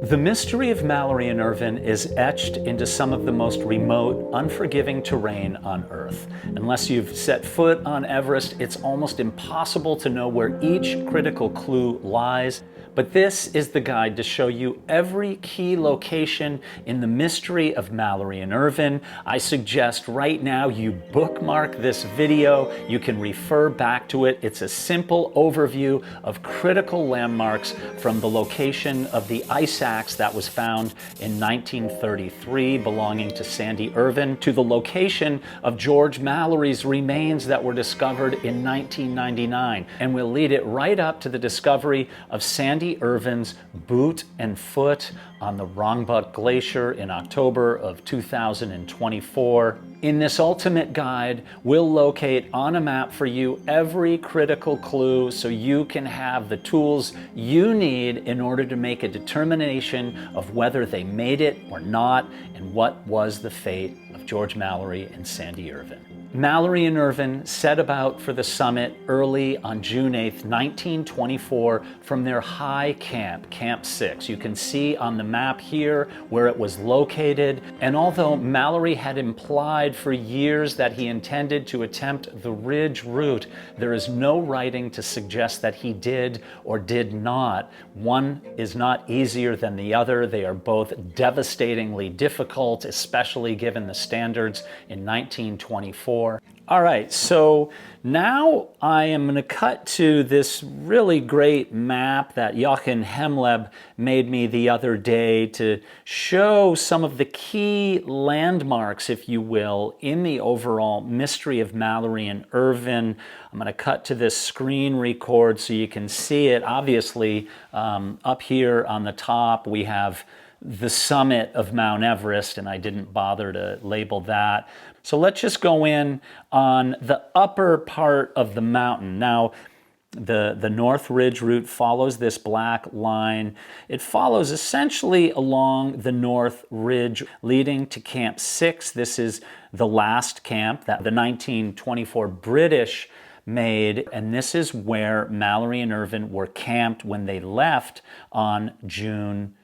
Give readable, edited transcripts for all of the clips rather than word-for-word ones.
The mystery of Mallory and Irvine is etched into some of the most remote, unforgiving terrain on Earth. Unless you've set foot on Everest, it's almost impossible to know where each critical clue lies. But this is the guide to show you every key location in the mystery of Mallory and Irvine. I suggest right now you bookmark this video. You can refer back to it. It's a simple overview of critical landmarks from the location of the ice axe that was found in 1933 belonging to Sandy Irvine to the location of George Mallory's remains that were discovered in 1999. And we'll lead it right up to the discovery of Sandy Irvine's boot and foot on the Rongbuk Glacier in October of 2024. In this ultimate guide, we'll locate on a map for you every critical clue so you can have the tools you need in order to make a determination of whether they made it or not and what was the fate of George Mallory and Sandy Irvine. Mallory and Irvine set about for the summit early on June 8th, 1924 from their high camp, Camp 6. You can see on the map here where it was located. And although Mallory had implied for years that he intended to attempt the ridge route, there is no writing to suggest that he did or did not. One is not easier than the other. They are both devastatingly difficult, especially given the standards in 1924. All right, so now I am going to cut to this really great map that Jochen Hemleb made me the other day to show some of the key landmarks, if you will, in the overall mystery of Mallory and Irvine. I'm going to cut to this screen record so you can see it. Obviously, up here on the top, we have the summit of Mount Everest, and I didn't bother to label that. So let's just go in on the upper part of the mountain. Now, the North Ridge route follows this black line. It follows essentially along the North Ridge leading to Camp 6. This is the last camp that the 1924 British made, and this is where Mallory and Irvine were camped when they left on June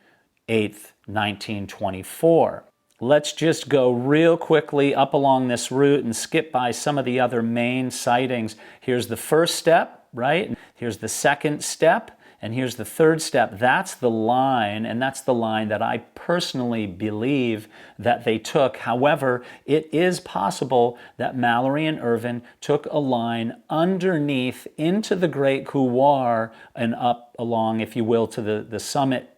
8th, 1924. Let's just go real quickly up along this route and skip by some of the other main sightings. Here's the first step, right? Here's the second step, and here's the third step. That's the line, and that's the line that I personally believe that they took. However, it is possible that Mallory and Irvine took a line underneath into the Great Couloir and up along, if you will, to the summit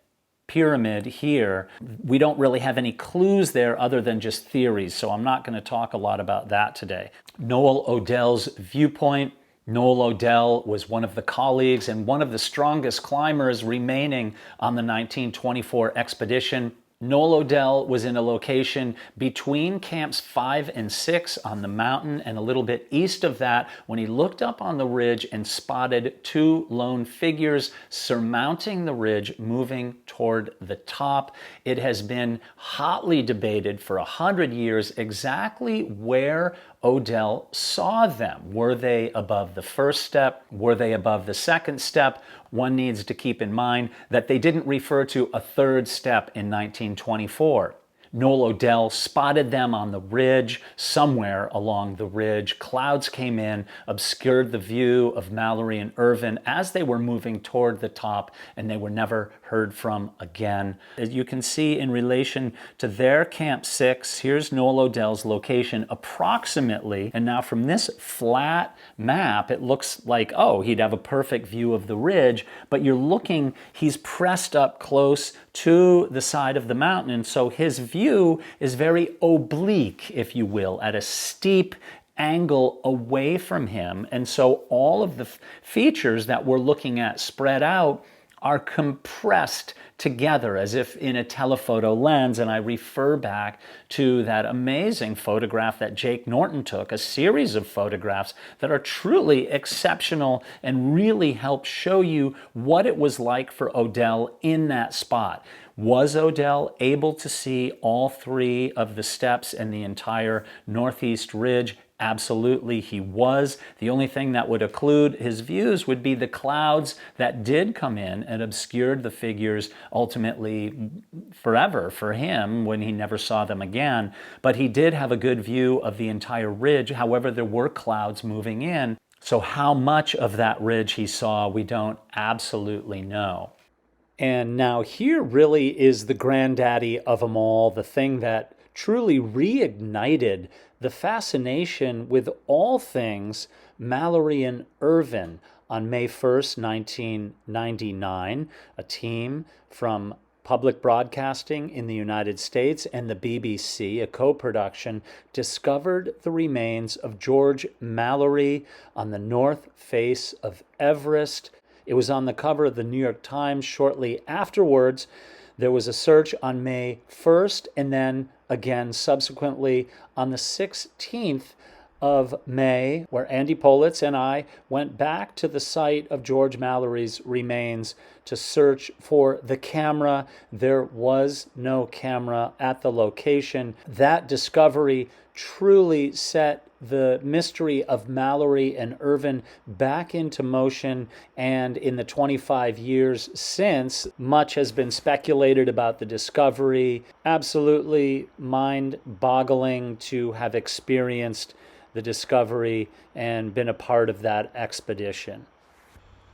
pyramid here. We don't really have any clues there other than just theories, so I'm not going to talk a lot about that today. Noel Odell's viewpoint. Noel Odell was one of the colleagues and one of the strongest climbers remaining on the 1924 expedition. Noel Odell was in a location between camps 5 and 6 on the mountain and a little bit east of that when he looked up on the ridge and spotted two lone figures surmounting the ridge moving toward the top. It has been hotly debated for 100 years exactly where Odell saw them. Were they above the first step? Were they above the second step? One needs to keep in mind that they didn't refer to a third step in 1924. Noel Odell spotted them on the ridge, somewhere along the ridge. Clouds came in, obscured the view of Mallory and Irvine as they were moving toward the top, and they were never heard from again. As you can see in relation to their Camp 6, here's Noel Odell's location approximately, and now from this flat map, it looks like, oh, he'd have a perfect view of the ridge, but you're looking, he's pressed up close to the side of the mountain, and so his view is very oblique, if you will, at a steep angle away from him. And so all of the features that we're looking at spread out are compressed together as if in a telephoto lens. And I refer back to that amazing photograph that Jake Norton took, a series of photographs that are truly exceptional and really help show you what it was like for Odell in that spot. Was Odell able to see all three of the steps and the entire northeast ridge? Absolutely, he was. The only thing that would occlude his views would be the clouds that did come in and obscured the figures ultimately forever for him when he never saw them again. But he did have a good view of the entire ridge. However, there were clouds moving in. So how much of that ridge he saw, we don't absolutely know. And now here really is the granddaddy of them all, the thing that truly reignited the fascination with all things Mallory and Irvine. On May 1st, 1999, a team from Public Broadcasting in the United States and the BBC, a co-production, discovered the remains of George Mallory on the North Face of Everest. It was on the cover of the New York Times shortly afterwards. There was a search on May 1st and then again subsequently on the 16th of May, where Andy Politz and I went back to the site of George Mallory's remains to search for the camera. There was no camera at the location. That discovery truly set the mystery of Mallory and Irvine back into motion, and in the 25 years since, much has been speculated about the discovery. Absolutely mind-boggling to have experienced the discovery and been a part of that expedition.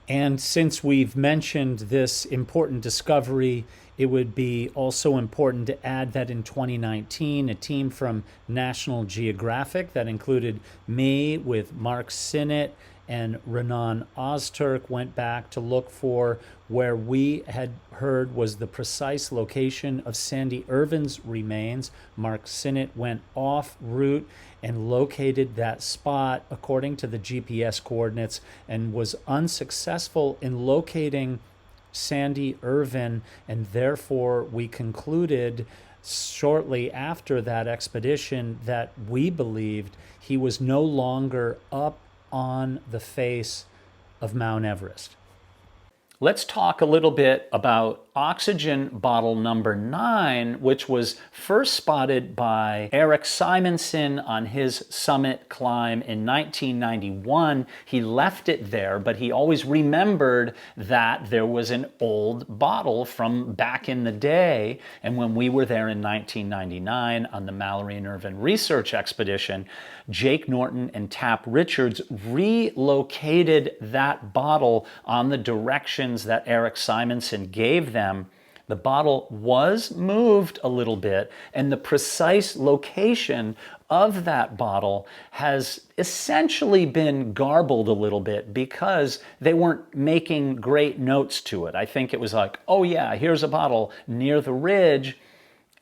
And since we've mentioned this important discovery, it would be also important to add that in 2019, a team from National Geographic that included me with Mark Sinnott and Renan Ozturk went back to look for where we had heard was the precise location of Sandy Irvine's remains. Mark Sinnott went off route and located that spot according to the GPS coordinates and was unsuccessful in locating Sandy Irvine, and therefore we concluded shortly after that expedition that we believed he was no longer up on the face of Mount Everest. Let's talk a little bit about oxygen bottle number 9, which was first spotted by Eric Simonson on his summit climb in 1991. He left it there, but he always remembered that there was an old bottle from back in the day. And when we were there in 1999 on the Mallory and Irvine research expedition, Jake Norton and Tap Richards relocated that bottle on the directions that Eric Simonson gave them. The bottle was moved a little bit, and the precise location of that bottle has essentially been garbled a little bit because they weren't making great notes to it. I think it was like, oh yeah, here's a bottle near the ridge.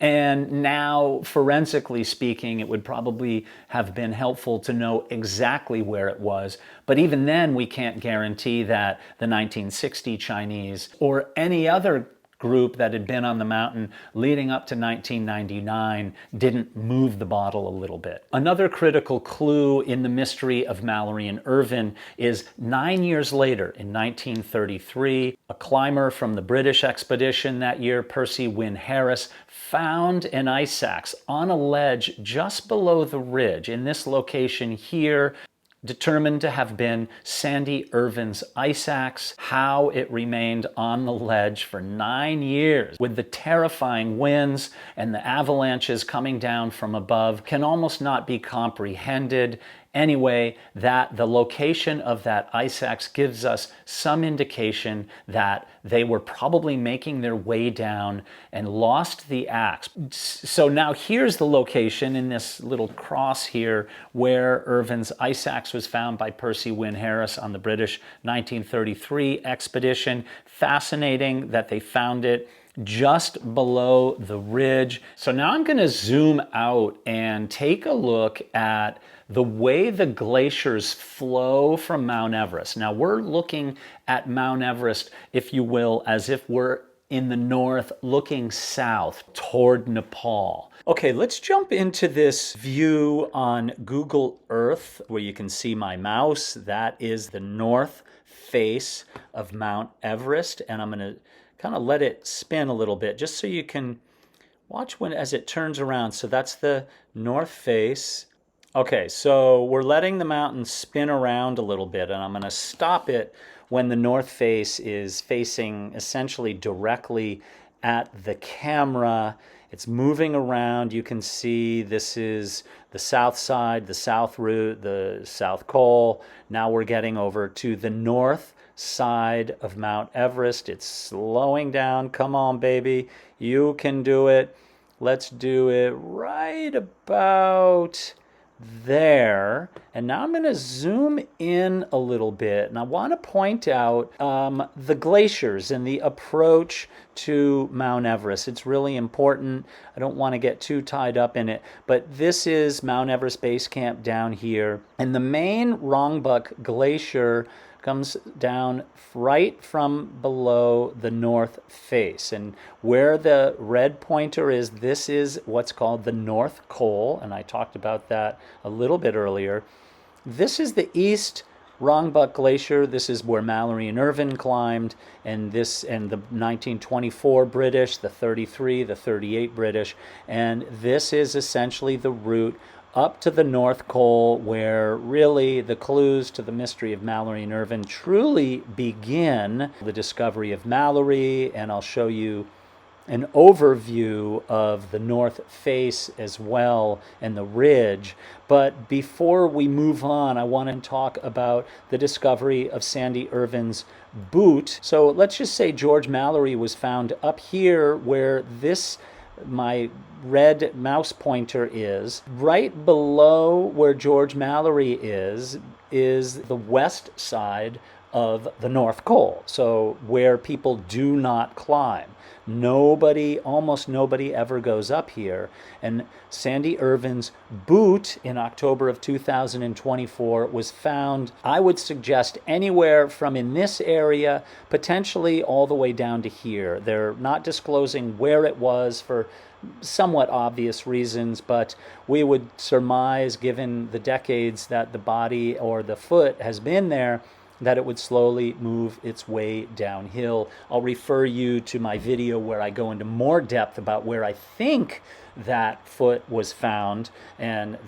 And now, forensically speaking, it would probably have been helpful to know exactly where it was. But even then, we can't guarantee that the 1960 Chinese or any other group that had been on the mountain leading up to 1999 didn't move the bottle a little bit. Another critical clue in the mystery of Mallory and Irvine is 9 years later, in 1933, a climber from the British expedition that year, Percy Wynne Harris, found an ice axe on a ledge just below the ridge in this location here, determined to have been Sandy Irvine's ice axe. How it remained on the ledge for 9 years with the terrifying winds and the avalanches coming down from above can almost not be comprehended. Anyway, that the location of that ice axe gives us some indication that they were probably making their way down and lost the axe. So now here's the location in this little cross here where Irvine's ice axe was found by Percy Wynne Harris on the British 1933 expedition. Fascinating that they found it just below the ridge. So now I'm going to zoom out and take a look at the way the glaciers flow from Mount Everest. Now we're looking at Mount Everest, if you will, as if we're in the north looking south toward Nepal. Okay, let's jump into this view on Google Earth where you can see my mouse. That is the north face of Mount Everest, and I'm going to kind of let it spin a little bit just so you can watch as it turns around. So that's the north face Okay, so we're letting the mountain spin around a little bit, and I'm going to stop it when the north face is facing essentially directly at the camera. It's moving around. You can see this is the south side, the south route, the South Col. Now we're getting over to the north side of Mount Everest. It's slowing down. Come on, baby. You can do it. Let's do it right about there. And now I'm going to zoom in a little bit, and I want to point out the glaciers and the approach to Mount Everest. It's really important. I don't want to get too tied up in it, but this is Mount Everest Base Camp down here, and the main Rongbuk Glacier comes down right from below the north face. And where the red pointer is, this is what's called the North Col, and I talked about that a little bit earlier. This is the East Rongbuk Glacier. This is where Mallory and Irvine climbed, and the 1924 British, the 33, the 38 British, and this is essentially the route up to the North Col, where really the clues to the mystery of Mallory and Irvine truly begin. The discovery of Mallory, and I'll show you an overview of the north face as well and the ridge. But before we move on, I want to talk about the discovery of Sandy Irvine's boot. So let's just say George Mallory was found up here where my red mouse pointer is. Right below where George Mallory is the west side of the North Col, so where people do not climb. Almost nobody ever goes up here. And Sandy Irvine's boot in October of 2024 was found, I would suggest, anywhere from in this area, potentially all the way down to here. They're not disclosing where it was for somewhat obvious reasons, but we would surmise, given the decades that the body or the foot has been there, that it would slowly move its way downhill. I'll refer you to my video where I go into more depth about where I think that foot was found, and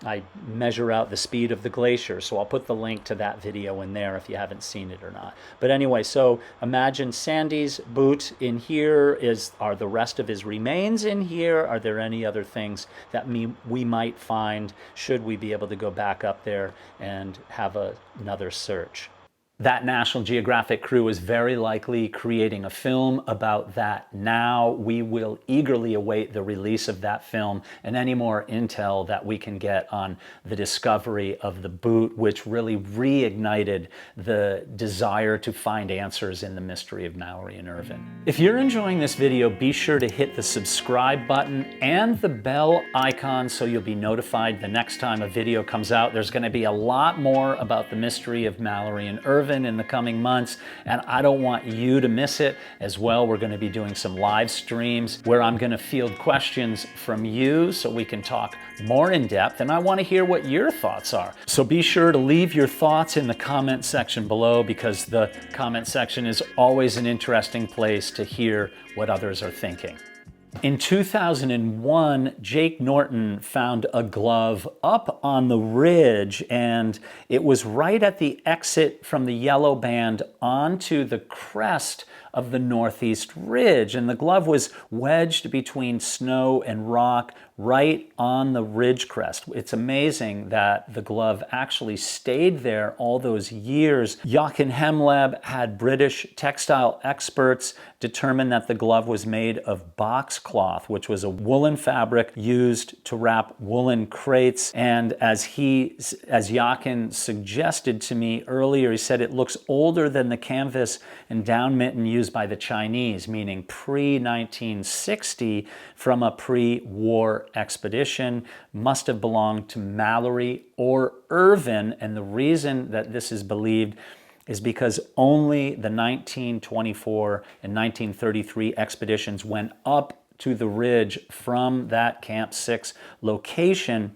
I measure out the speed of the glacier, so I'll put the link to that video in there if you haven't seen it or not. But anyway, so imagine Sandy's boot in here. Are the rest of his remains in here? Are there any other things that we might find should we be able to go back up there and have another search? That National Geographic crew is very likely creating a film about that now. We will eagerly await the release of that film and any more intel that we can get on the discovery of the boot, which really reignited the desire to find answers in the mystery of Mallory and Irvine. If you're enjoying this video, be sure to hit the subscribe button and the bell icon so you'll be notified the next time a video comes out. There's going to be a lot more about the mystery of Mallory and Irvine in the coming months, and I don't want you to miss it as well. We're going to be doing some live streams where I'm going to field questions from you so we can talk more in depth, and I want to hear what your thoughts are. So be sure to leave your thoughts in the comment section below, because the comment section is always an interesting place to hear what others are thinking. In 2001, Jake Norton found a glove up on the ridge, and it was right at the exit from the yellow band onto the crest of the northeast ridge. And the glove was wedged between snow and rock right on the ridge crest. It's amazing that the glove actually stayed there all those years. Jochen Hemleb had British textile experts determine that the glove was made of box cloth, which was a woolen fabric used to wrap woolen crates. And as Jochen suggested to me earlier, he said it looks older than the canvas and down mitten used by the Chinese, meaning pre-1960 from a pre-war expedition. Must have belonged to Mallory or Irvine, and the reason that this is believed is because only the 1924 and 1933 expeditions went up to the ridge from that Camp 6 location.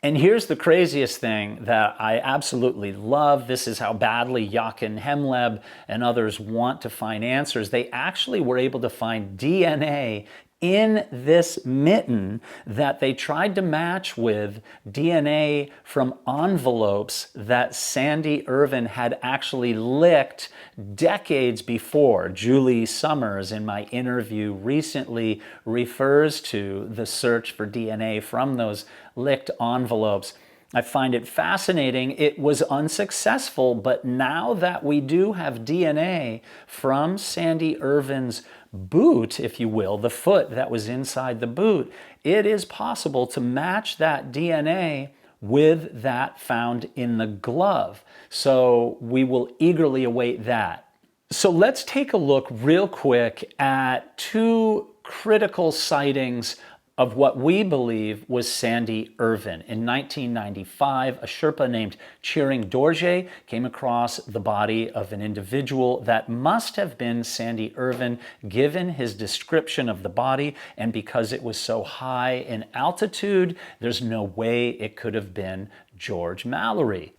And here's the craziest thing that I absolutely love. This is how badly Jochen Hemleb and others want to find answers. They actually were able to find DNA in this mitten that they tried to match with DNA from envelopes that Sandy Irvine had actually licked decades before. Julie Summers, in my interview recently, refers to the search for DNA from those licked envelopes. I find it fascinating. It was unsuccessful, but now that we do have DNA from Sandy Irvine's boot, if you will, the foot that was inside the boot, it is possible to match that DNA with that found in the glove. So we will eagerly await that. So let's take a look real quick at two critical sightings of what we believe was Sandy Irvine. In 1995, a Sherpa named Cheering Dorje came across the body of an individual that must have been Sandy Irvine, given his description of the body, and because it was so high in altitude, there's no way it could have been George Mallory.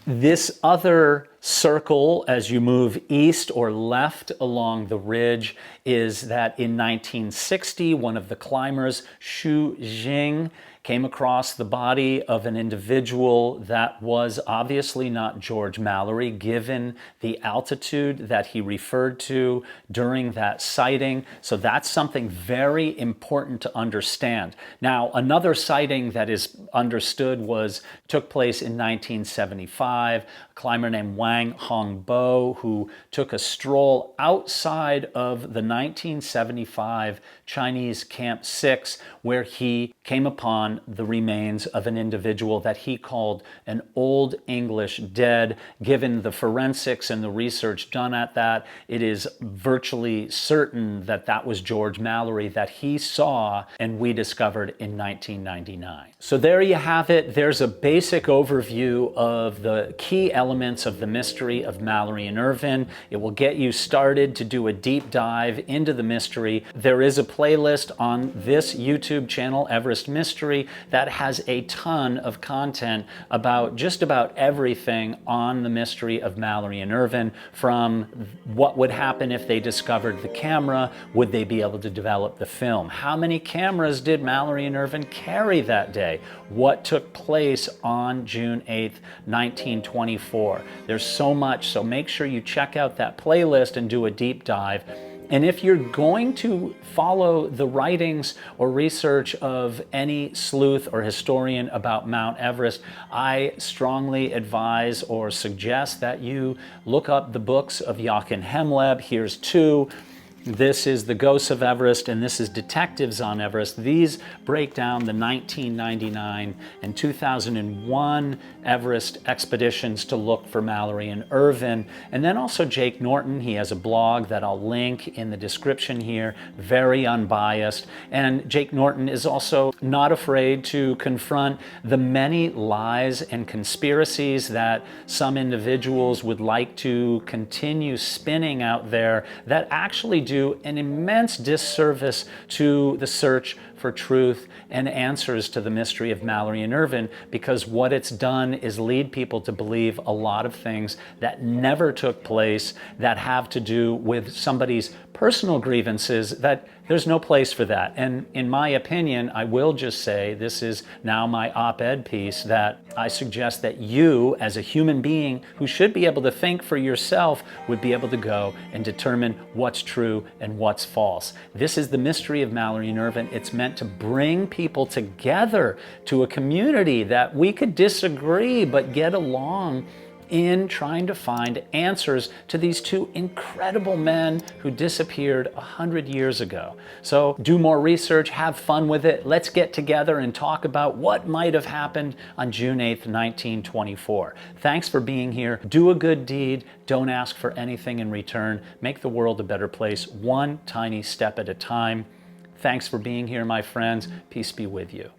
This other circle, as you move east or left along the ridge, is that in 1960, one of the climbers, Xu Jing, came across the body of an individual that was obviously not George Mallory, given the altitude that he referred to during that sighting. So that's something very important to understand. Now, another sighting that is understood took place in 1975. A climber named Wang who took a stroll outside of the 1975 Chinese Camp 6, where he came upon the remains of an individual that he called an Old English dead. Given the forensics and the research done at that, it is virtually certain that that was George Mallory that he saw and we discovered in 1999. So there you have it. There's a basic overview of the key elements of the mystery of Mallory and Irvine. It will get you started to do a deep dive into the mystery. There is a playlist on this YouTube channel, Everest Mystery, that has a ton of content about just about everything on the mystery of Mallory and Irvine, from what would happen if they discovered the camera, would they be able to develop the film, how many cameras did Mallory and Irvine carry that day, what took place on June 8th, 1924. There's so much, so make sure you check out that playlist and do a deep dive. And if you're going to follow the writings or research of any sleuth or historian about Mount Everest, I strongly advise or suggest that you look up the books of Jochen Hemleb. Here's two. This is The Ghosts of Everest, and this is Detectives on Everest. These break down the 1999 and 2001 Everest expeditions to look for Mallory and Irvine. And then also Jake Norton. He has a blog that I'll link in the description here, very unbiased. And Jake Norton is also not afraid to confront the many lies and conspiracies that some individuals would like to continue spinning out there that actually do an immense disservice to the search for truth and answers to the mystery of Mallory and Irvine, because what it's done is lead people to believe a lot of things that never took place, that have to do with somebody's personal grievances, that there's no place for that. And in my opinion, I will just say, this is now my op-ed piece, that I suggest that you, as a human being who should be able to think for yourself, would be able to go and determine what's true and what's false. This is the mystery of Mallory and Irvine. It's meant to bring people together to a community that we could disagree but get along in trying to find answers to these two incredible men who disappeared 100 years ago. So do more research, have fun with it. Let's get together and talk about what might have happened on June 8th, 1924. Thanks for being here. Do a good deed. Don't ask for anything in return. Make the world a better place, one tiny step at a time. Thanks for being here, my friends. Peace be with you.